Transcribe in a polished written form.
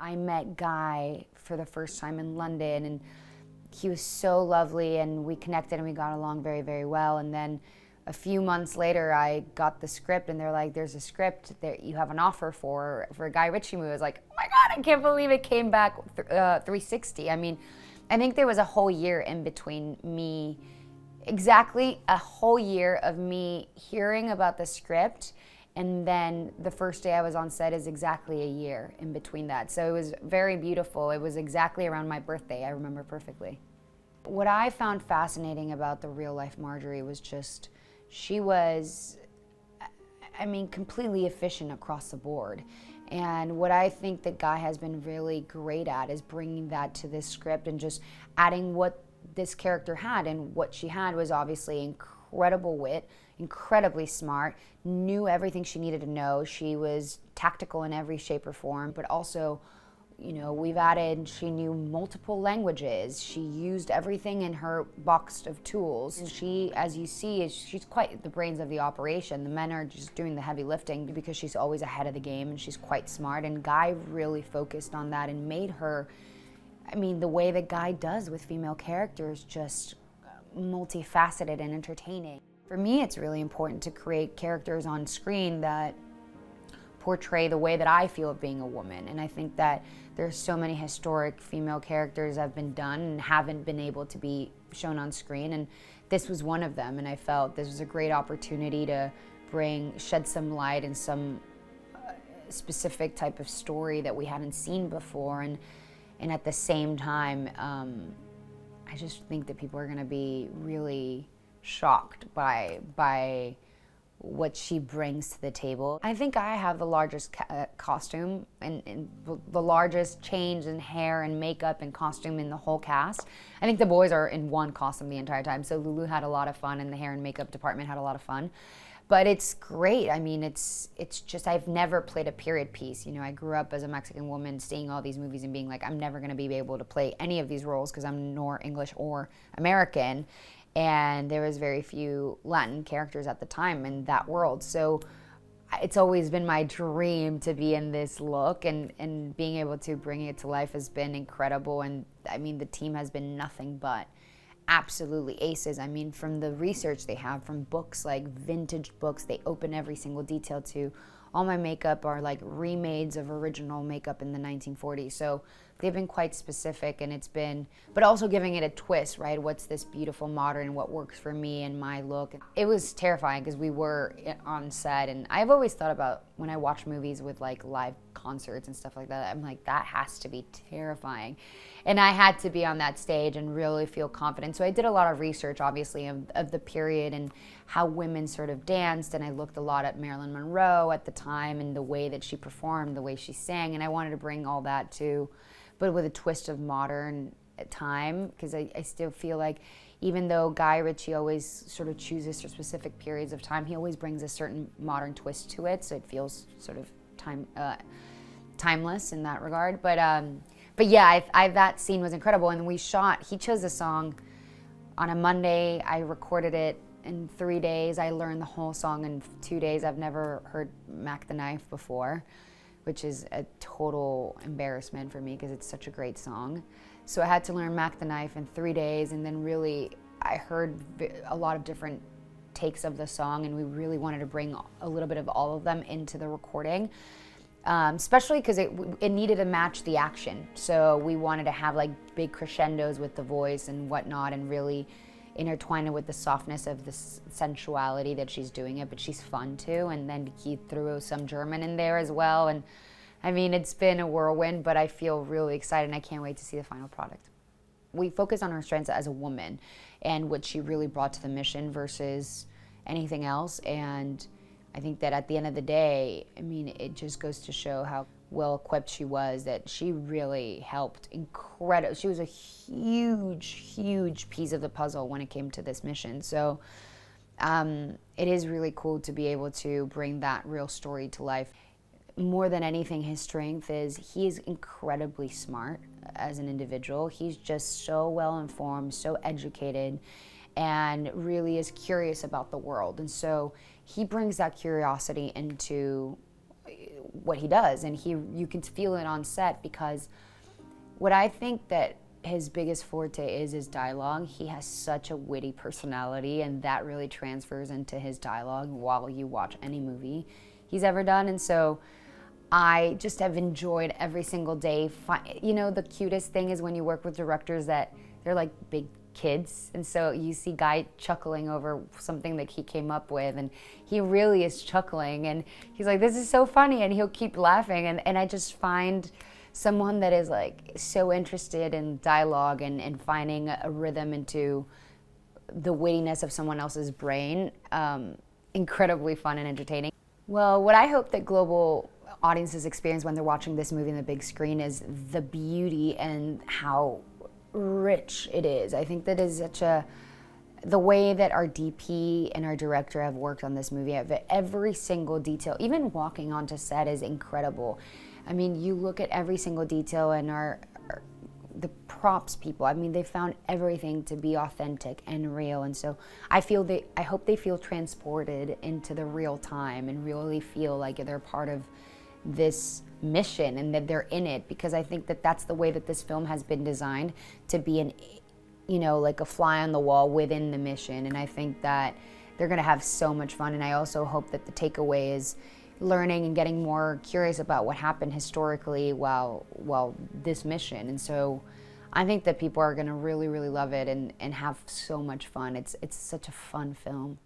I met Guy for the first time in London, and he was so lovely, and we connected and we got along very, very well. And then a few months later, I got the script, and they're like, there's a script that you have an offer for a Guy Ritchie movie. I was like, oh my God, I can't believe it came back 360. I mean, I think there was a whole year in between me, exactly a whole year of me hearing about the script, and then the first day I was on set is exactly a year in between that. So it was very beautiful. It was exactly around my birthday, I remember perfectly. What I found fascinating about the real life Marjorie was just, she was, I mean, completely efficient across the board. And what I think that Guy has been really great at is bringing that to this script and just adding what this character had. And what she had was obviously incredible wit, incredibly smart, knew everything she needed to know. She was tactical in every shape or form, but also, you know, we've added, she knew multiple languages. She used everything in her box of tools. And she, as you see, she's quite the brains of the operation. The men are just doing the heavy lifting because she's always ahead of the game and she's quite smart. And Guy really focused on that and made her, I mean, the way that Guy does with female characters, just multifaceted and entertaining. For me, it's really important to create characters on screen that portray the way that I feel of being a woman. And I think that there's so many historic female characters that have been done and haven't been able to be shown on screen, and this was one of them. And I felt this was a great opportunity to shed some light in some specific type of story that we hadn't seen before. And at the same time, I just think that people are gonna be really shocked by what she brings to the table. I think I have the largest costume and the largest change in hair and makeup and costume in the whole cast. I think the boys are in one costume the entire time, so Lulu had a lot of fun and the hair and makeup department had a lot of fun. But it's great. I mean, it's just, I've never played a period piece. You know, I grew up as a Mexican woman seeing all these movies and being like, I'm never gonna be able to play any of these roles because I'm nor English or American. And there was very few Latin characters at the time in that world. So it's always been my dream to be in this look, and being able to bring it to life has been incredible. And I mean, the team has been nothing but absolutely aces. I mean, from the research they have, from books, like vintage books, they open every single detail to. All my makeup are like remakes of original makeup in the 1940s. So they've been quite specific, and it's been, but also giving it a twist, right? What's this beautiful modern, what works for me and my look. It was terrifying because we were on set, and I've always thought about when I watch movies with like live concerts and stuff like that, I'm like, that has to be terrifying. And I had to be on that stage and really feel confident. So I did a lot of research, obviously, of the period and how women sort of danced, and I looked a lot at Marilyn Monroe at the time and the way that she performed, the way she sang, and I wanted to bring all that to, but with a twist of modern time, because I still feel like even though Guy Ritchie always sort of chooses for specific periods of time, he always brings a certain modern twist to it, so it feels sort of timeless in that regard. But yeah, that scene was incredible, and he chose the song on a Monday. I recorded it in 3 days. I learned the whole song in 2 days. I've never heard Mac the Knife before, which is a total embarrassment for me because it's such a great song. So I had to learn Mac the Knife in 3 days, and then really I heard a lot of different takes of the song, and we really wanted to bring a little bit of all of them into the recording. Especially because it needed to match the action. So we wanted to have like big crescendos with the voice and whatnot, and really intertwine it with the softness of the sensuality that she's doing it, but she's fun too. And then he threw some German in there as well. And I mean, it's been a whirlwind, but I feel really excited and I can't wait to see the final product. We focus on her strengths as a woman and what she really brought to the mission versus anything else. And I think that at the end of the day, I mean, it just goes to show how well equipped she was, that she really helped incredible. She was a huge, huge piece of the puzzle when it came to this mission. So it is really cool to be able to bring that real story to life. more than anything, his strength is he is incredibly smart as an individual. He's just so well informed, so educated, and really is curious about the world. And so he brings that curiosity into what he does, and you can feel it on set, because what I think that his biggest forte is dialogue. He has such a witty personality, and that really transfers into his dialogue while you watch any movie he's ever done. And so I just have enjoyed every single day. You know, the cutest thing is when you work with directors that they're like big kids, and so you see Guy chuckling over something that he came up with, and he really is chuckling, and he's like, this is so funny, and he'll keep laughing, and I just find someone that is like so interested in dialogue and finding a rhythm into the wittiness of someone else's brain, incredibly fun and entertaining. Well, what I hope that global audiences experience when they're watching this movie on the big screen is the beauty and how rich it is. I think that is such the way that our DP and our director have worked on this movie, every single detail, even walking onto set, is incredible. I mean, you look at every single detail, and the props people, I mean, they found everything to be authentic and real. And so I hope they feel transported into the real time and really feel like they're part of this mission and that they're in it, because I think that that's the way that this film has been designed, to be like a fly on the wall within the mission. And I think that they're going to have so much fun. And I also hope that the takeaway is learning and getting more curious about what happened historically while this mission. And so I think that people are going to really, really love it and have so much fun. It's such a fun film.